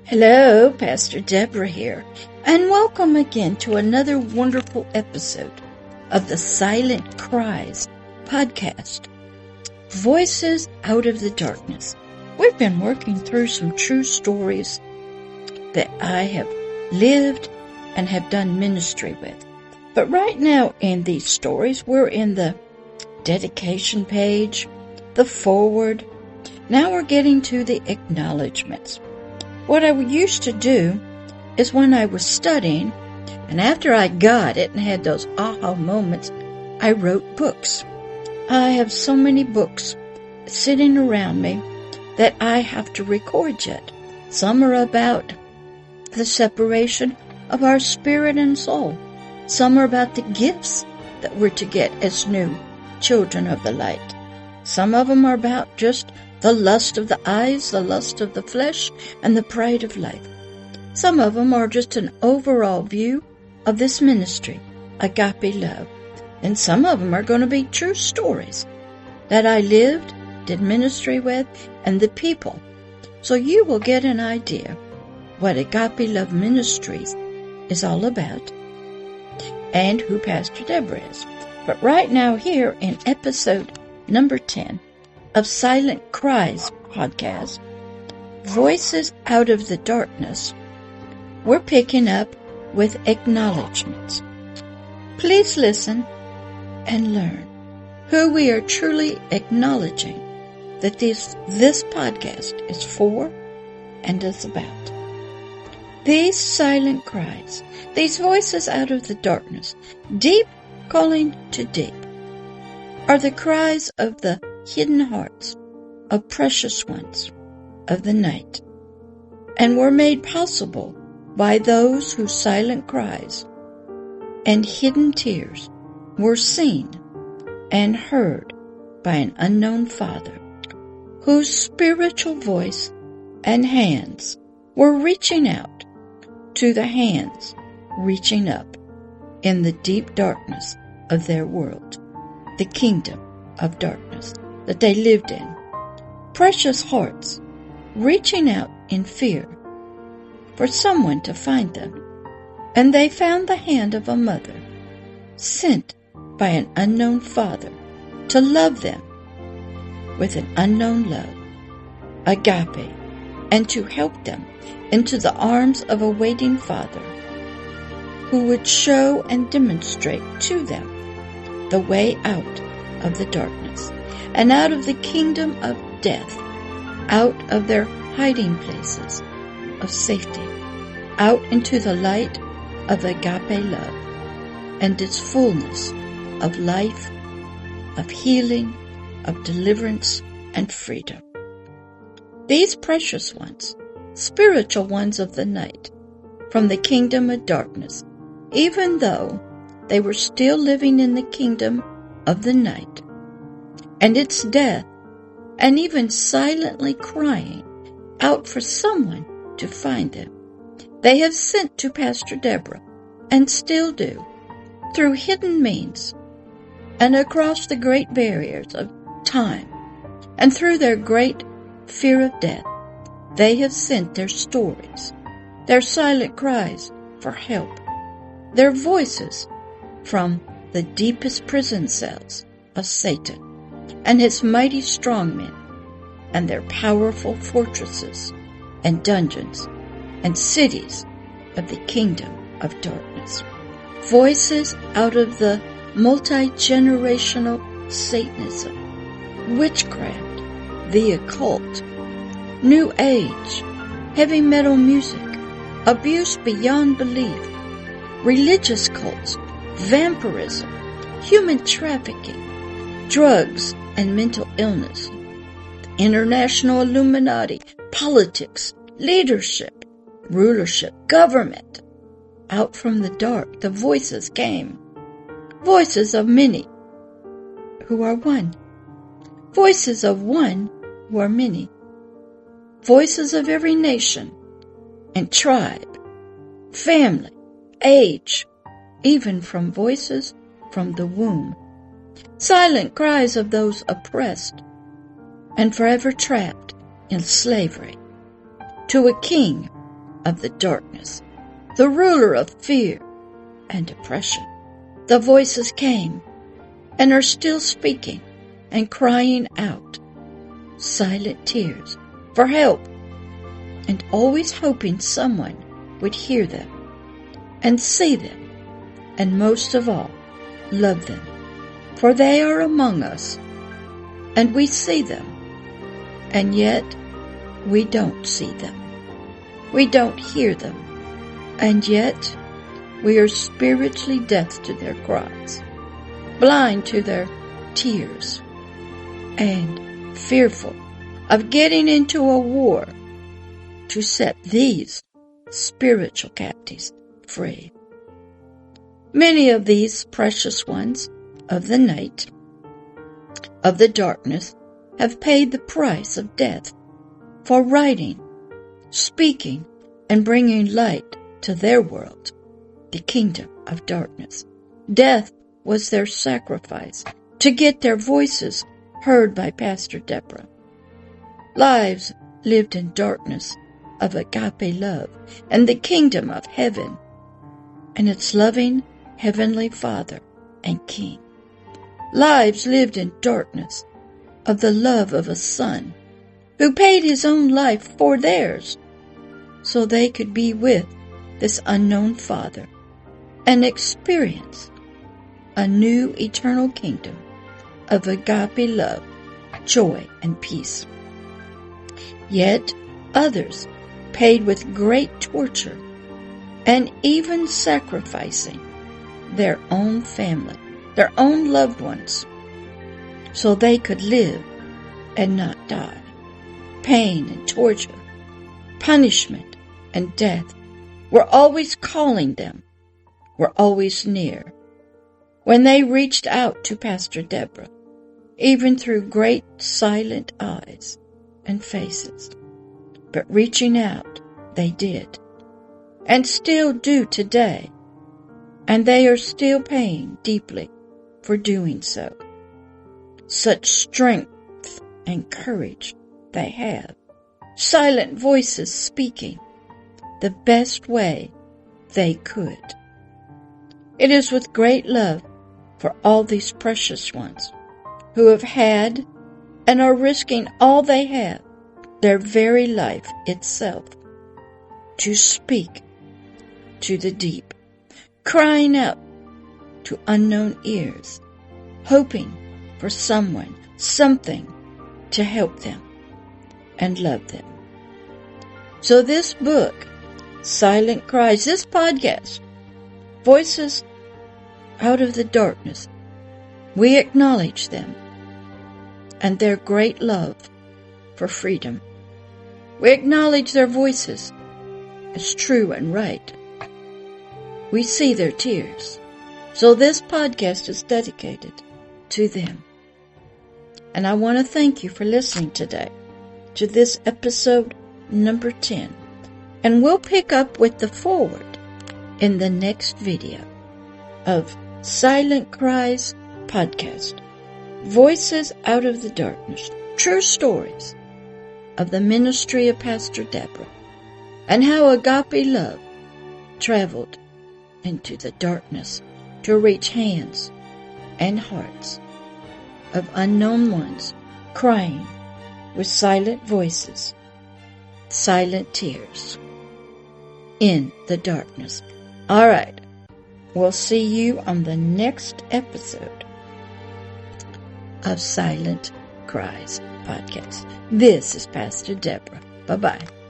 Hello, Pastor Deborah here, and welcome again to another wonderful episode of the Silent Cries podcast, Voices Out of the Darkness. We've been working through some true stories that I have lived and have done ministry with. But right now in these stories, we're in the dedication page, the foreword. Now we're getting to the acknowledgements. What I used to do is when I was studying, and after I got it and had those aha moments, I wrote books. I have so many books sitting around me that I have to record yet. Some are about the separation of our spirit and soul. Some are about the gifts that we're to get as new children of the light. Some of them are about just the lust of the eyes, the lust of the flesh, and the pride of life. Some of them are just an overall view of this ministry, Agape Love. And some of them are going to be true stories that I lived, did ministry with, and the people. So you will get an idea what Agape Love Ministries is all about and who Pastor Deborah is. But right now here in episode number 10, of Silent Cries podcast, Voices Out of the Darkness, we're picking up with acknowledgements. Please listen and learn who we are truly acknowledging that this podcast is for and is about. These silent cries, these voices out of the darkness, deep calling to deep, are the cries of the hidden hearts of precious ones of the night, and were made possible by those whose silent cries and hidden tears were seen and heard by an unknown Father, whose spiritual voice and hands were reaching out to the hands reaching up in the deep darkness of their world, the kingdom of darkness that they lived in. Precious hearts reaching out in fear for someone to find them. And they found the hand of a mother sent by an unknown Father to love them with an unknown love, agape, and to help them into the arms of a waiting Father who would show and demonstrate to them the way out of the darkness and out of the kingdom of death, out of their hiding places of safety, out into the light of agape love and its fullness of life, of healing, of deliverance, and freedom. These precious ones, spiritual ones of the night, from the kingdom of darkness, even though they were still living in the kingdom of the night, and its death, and even silently crying out for someone to find them, they have sent to Pastor Deborah, and still do, through hidden means, and across the great barriers of time, and through their great fear of death, they have sent their stories, their silent cries for help, their voices from the deepest prison cells of Satan and his mighty strongmen, and their powerful fortresses and dungeons and cities of the kingdom of darkness. Voices out of the multi-generational Satanism, witchcraft, the occult, New Age, heavy metal music, abuse beyond belief, religious cults, vampirism, human trafficking, drugs and mental illness, international Illuminati, politics, leadership, rulership, government. Out from the dark, the voices came. Voices of many who are one. Voices of one who are many. Voices of every nation and tribe, family, age, even from voices from the womb. Silent cries of those oppressed and forever trapped in slavery, to a king of the darkness, the ruler of fear and depression. The voices came and are still speaking and crying out silent tears for help, and always hoping someone would hear them and see them, and most of all, love them. For they are among us, and we see them, and yet we don't see them. We don't hear them, and yet we are spiritually deaf to their cries, blind to their tears, and fearful of getting into a war to set these spiritual captives free. Many of these precious ones of the night, of the darkness, have paid the price of death for writing, speaking, and bringing light to their world, the kingdom of darkness. Death was their sacrifice to get their voices heard by Pastor Deborah. Lives lived in darkness of agape love and the kingdom of heaven and its loving heavenly Father and King. Lives lived in darkness of the love of a Son who paid his own life for theirs so they could be with this unknown Father and experience a new eternal kingdom of agape love, joy, and peace. Yet others paid with great torture and even sacrificing their own family, their own loved ones, so they could live and not die. Pain and torture, punishment and death were always calling them, were always near. When they reached out to Pastor Deborah, even through great silent eyes and faces, but reaching out they did, and still do today, and they are still paying deeply for doing so. Such strength and courage they have, silent voices speaking the best way they could. It is with great love for all these precious ones who have had and are risking all they have, their very life itself, to speak to the deep, crying out to unknown ears, hoping for someone, something to help them and love them. So this book, Silent Cries, this podcast, Voices Out of the Darkness, we acknowledge them and their great love for freedom. We acknowledge their voices as true and right. We see their tears. So this podcast is dedicated to them. And I want to thank you for listening today to this episode number 10. And we'll pick up with the forward in the next video of Silent Cries podcast. Voices Out of the Darkness. True stories of the ministry of Pastor Deborah and how Agape Love traveled into the darkness to reach hands and hearts of unknown ones crying with silent voices, silent tears in the darkness. All right. We'll see you on the next episode of Silent Cries podcast. This is Pastor Deborah. Bye-bye.